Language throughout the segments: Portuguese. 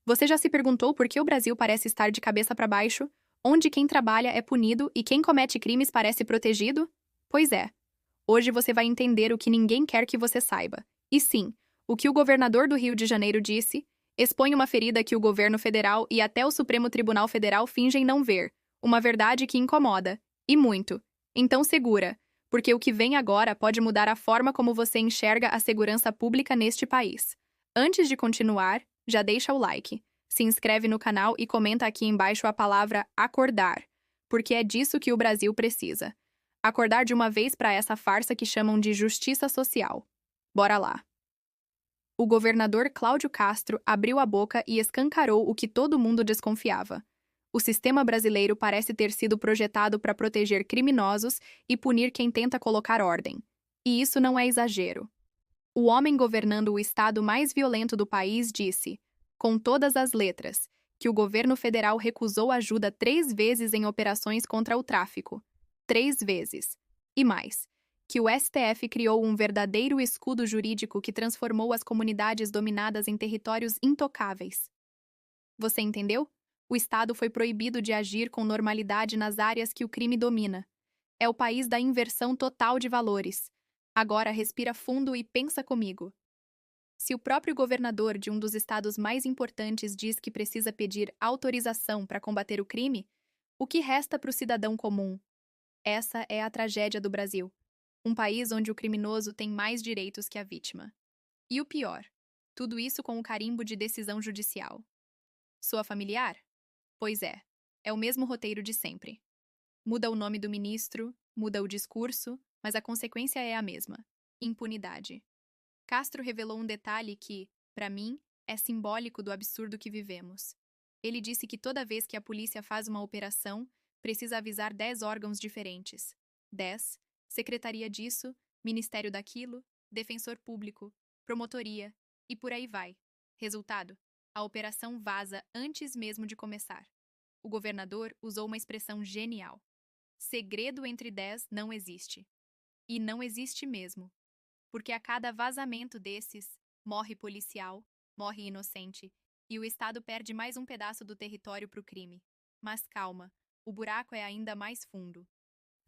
Você já se perguntou por que o Brasil parece estar de cabeça para baixo, onde quem trabalha é punido e quem comete crimes parece protegido? Pois é. Hoje você vai entender o que ninguém quer que você saiba. E sim, o que o governador do Rio de Janeiro disse expõe uma ferida que o governo federal e até o Supremo Tribunal Federal fingem não ver. Uma verdade que incomoda. E muito. Então segura, porque o que vem agora pode mudar a forma como você enxerga a segurança pública neste país. Antes de continuar, já deixa o like, se inscreve no canal e comenta aqui embaixo a palavra acordar, porque é disso que o Brasil precisa. Acordar de uma vez para essa farsa que chamam de justiça social. Bora lá. O governador Cláudio Castro abriu a boca e escancarou o que todo mundo desconfiava. O sistema brasileiro parece ter sido projetado para proteger criminosos e punir quem tenta colocar ordem. E isso não é exagero. O homem governando o estado mais violento do país disse, com todas as letras, que o governo federal recusou ajuda 3 vezes em operações contra o tráfico. 3 vezes. E mais, que o STF criou um verdadeiro escudo jurídico que transformou as comunidades dominadas em territórios intocáveis. Você entendeu? O Estado foi proibido de agir com normalidade nas áreas que o crime domina. É o país da inversão total de valores. Agora respira fundo e pensa comigo. Se o próprio governador de um dos estados mais importantes diz que precisa pedir autorização para combater o crime, o que resta para o cidadão comum? Essa é a tragédia do Brasil. Um país onde o criminoso tem mais direitos que a vítima. E o pior, tudo isso com o carimbo de decisão judicial. Soa familiar? Pois é o mesmo roteiro de sempre. Muda o nome do ministro, muda o discurso, mas a consequência é a mesma: impunidade. Castro revelou um detalhe que, para mim, é simbólico do absurdo que vivemos. Ele disse que toda vez que a polícia faz uma operação, precisa avisar 10 órgãos diferentes. 10, secretaria disso, ministério daquilo, defensor público, promotoria, e por aí vai. Resultado: a operação vaza antes mesmo de começar. O governador usou uma expressão genial. Segredo entre 10 não existe. E não existe mesmo. Porque a cada vazamento desses, morre policial, morre inocente, e o Estado perde mais um pedaço do território para o crime. Mas calma, o buraco é ainda mais fundo.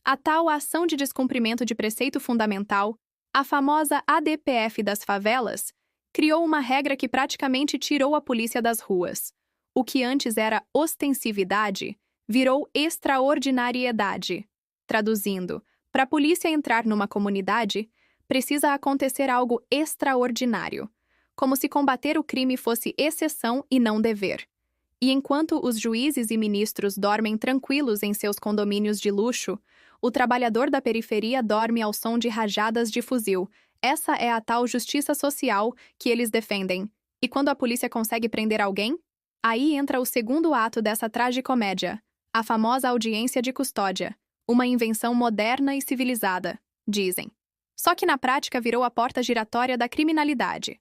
A tal ação de descumprimento de preceito fundamental, a famosa ADPF das favelas, criou uma regra que praticamente tirou a polícia das ruas. O que antes era ostensividade, virou extraordinariedade. Traduzindo, para a polícia entrar numa comunidade, precisa acontecer algo extraordinário, como se combater o crime fosse exceção e não dever. E enquanto os juízes e ministros dormem tranquilos em seus condomínios de luxo, o trabalhador da periferia dorme ao som de rajadas de fuzil. Essa é a tal justiça social que eles defendem. E quando a polícia consegue prender alguém? Aí entra o segundo ato dessa tragicomédia, a famosa audiência de custódia, uma invenção moderna e civilizada, dizem. Só que na prática virou a porta giratória da criminalidade.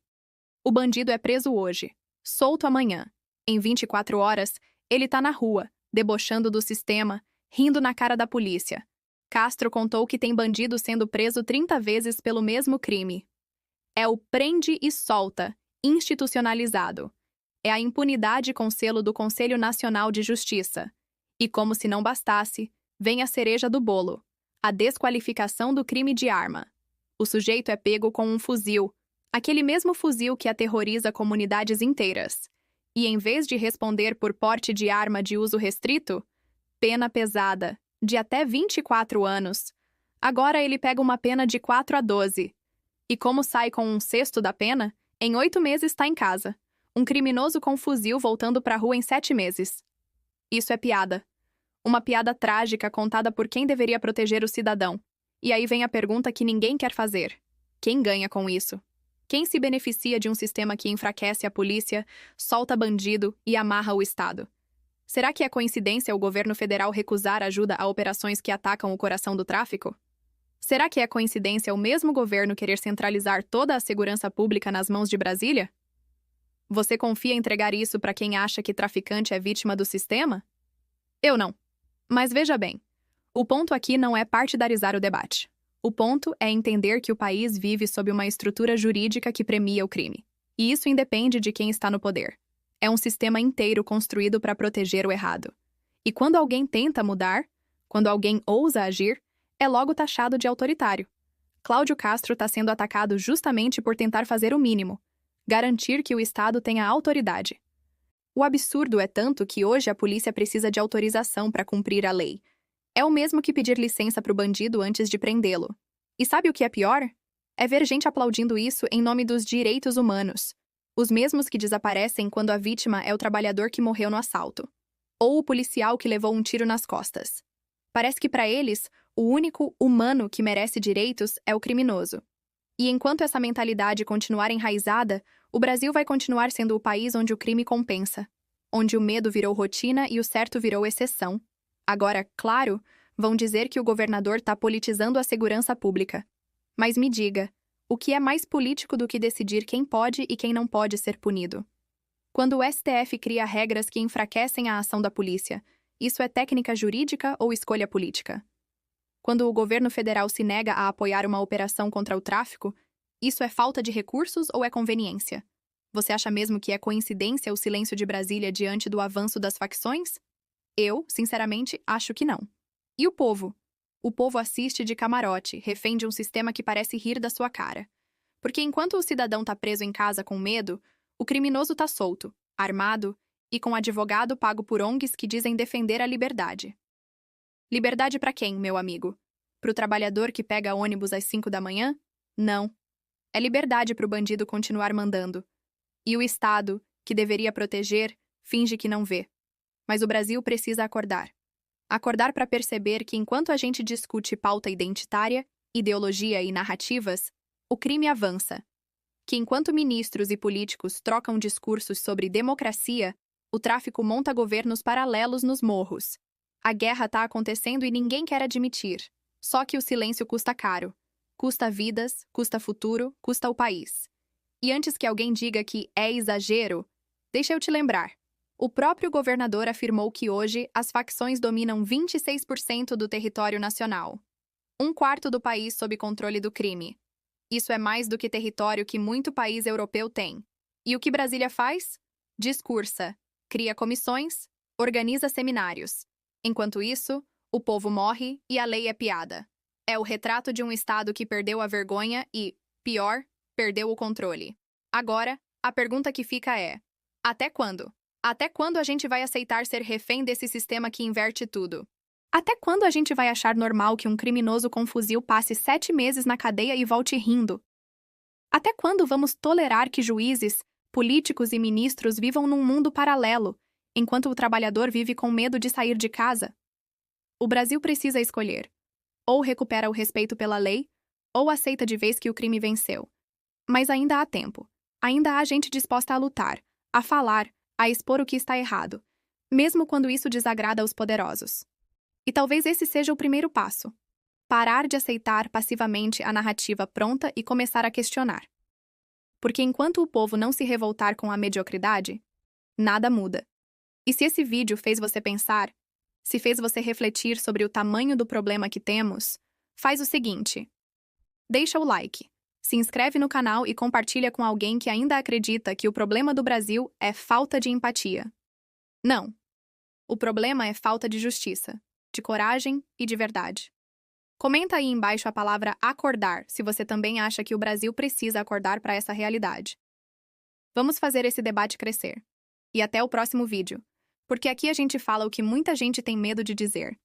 O bandido é preso hoje, solto amanhã. Em 24 horas, ele tá na rua, debochando do sistema, rindo na cara da polícia. Castro contou que tem bandido sendo preso 30 vezes pelo mesmo crime. É o prende e solta, institucionalizado. É a impunidade com selo do Conselho Nacional de Justiça. E como se não bastasse, vem a cereja do bolo, a desqualificação do crime de arma. O sujeito é pego com um fuzil, aquele mesmo fuzil que aterroriza comunidades inteiras. E em vez de responder por porte de arma de uso restrito, pena pesada, de até 24 anos. Agora ele pega uma pena de 4 a 12. E como sai com um sexto da pena, em 8 meses está em casa. Um criminoso com fuzil voltando para a rua em 7 meses. Isso é piada. Uma piada trágica contada por quem deveria proteger o cidadão. E aí vem a pergunta que ninguém quer fazer. Quem ganha com isso? Quem se beneficia de um sistema que enfraquece a polícia, solta bandido e amarra o Estado? Será que é coincidência o governo federal recusar ajuda a operações que atacam o coração do tráfico? Será que é coincidência o mesmo governo querer centralizar toda a segurança pública nas mãos de Brasília? Você confia em entregar isso para quem acha que traficante é vítima do sistema? Eu não. Mas veja bem, o ponto aqui não é partidarizar o debate. O ponto é entender que o país vive sob uma estrutura jurídica que premia o crime. E isso independe de quem está no poder. É um sistema inteiro construído para proteger o errado. E quando alguém tenta mudar, quando alguém ousa agir, é logo taxado de autoritário. Cláudio Castro está sendo atacado justamente por tentar fazer o mínimo, garantir que o Estado tenha autoridade. O absurdo é tanto que hoje a polícia precisa de autorização para cumprir a lei. É o mesmo que pedir licença para o bandido antes de prendê-lo. E sabe o que é pior? É ver gente aplaudindo isso em nome dos direitos humanos. Os mesmos que desaparecem quando a vítima é o trabalhador que morreu no assalto. Ou o policial que levou um tiro nas costas. Parece que para eles, o único humano que merece direitos é o criminoso. E enquanto essa mentalidade continuar enraizada, o Brasil vai continuar sendo o país onde o crime compensa, onde o medo virou rotina e o certo virou exceção. Agora, claro, vão dizer que o governador está politizando a segurança pública. Mas me diga, o que é mais político do que decidir quem pode e quem não pode ser punido? Quando o STF cria regras que enfraquecem a ação da polícia, isso é técnica jurídica ou escolha política? Quando o governo federal se nega a apoiar uma operação contra o tráfico, isso é falta de recursos ou é conveniência? Você acha mesmo que é coincidência o silêncio de Brasília diante do avanço das facções? Eu, sinceramente, acho que não. E o povo? O povo assiste de camarote, refém de um sistema que parece rir da sua cara. Porque enquanto o cidadão está preso em casa com medo, o criminoso está solto, armado e com advogado pago por ONGs que dizem defender a liberdade. Liberdade para quem, meu amigo? Para o trabalhador que pega ônibus às 5 da manhã? Não. É liberdade para o bandido continuar mandando. E o Estado, que deveria proteger, finge que não vê. Mas o Brasil precisa acordar. Acordar para perceber que enquanto a gente discute pauta identitária, ideologia e narrativas, o crime avança. Que enquanto ministros e políticos trocam discursos sobre democracia, o tráfico monta governos paralelos nos morros. A guerra está acontecendo e ninguém quer admitir. Só que o silêncio custa caro. Custa vidas, custa futuro, custa o país. E antes que alguém diga que é exagero, deixa eu te lembrar. O próprio governador afirmou que hoje as facções dominam 26% do território nacional. 1/4 do país sob controle do crime. Isso é mais do que território que muito país europeu tem. E o que Brasília faz? Discursa, cria comissões, organiza seminários. Enquanto isso, o povo morre e a lei é piada. É o retrato de um Estado que perdeu a vergonha e, pior, perdeu o controle. Agora, a pergunta que fica é: até quando? Até quando a gente vai aceitar ser refém desse sistema que inverte tudo? Até quando a gente vai achar normal que um criminoso com fuzil passe 7 meses na cadeia e volte rindo? Até quando vamos tolerar que juízes, políticos e ministros vivam num mundo paralelo, enquanto o trabalhador vive com medo de sair de casa? O Brasil precisa escolher. Ou recupera o respeito pela lei, ou aceita de vez que o crime venceu. Mas ainda há tempo. Ainda há gente disposta a lutar, a falar, a expor o que está errado, mesmo quando isso desagrada aos poderosos. E talvez esse seja o primeiro passo. Parar de aceitar passivamente a narrativa pronta e começar a questionar. Porque enquanto o povo não se revoltar com a mediocridade, nada muda. E se esse vídeo fez você pensar, se fez você refletir sobre o tamanho do problema que temos, faz o seguinte: deixa o like, se inscreve no canal e compartilha com alguém que ainda acredita que o problema do Brasil é falta de empatia. Não. O problema é falta de justiça, de coragem e de verdade. Comenta aí embaixo a palavra acordar se você também acha que o Brasil precisa acordar para essa realidade. Vamos fazer esse debate crescer. E até o próximo vídeo. Porque aqui a gente fala o que muita gente tem medo de dizer.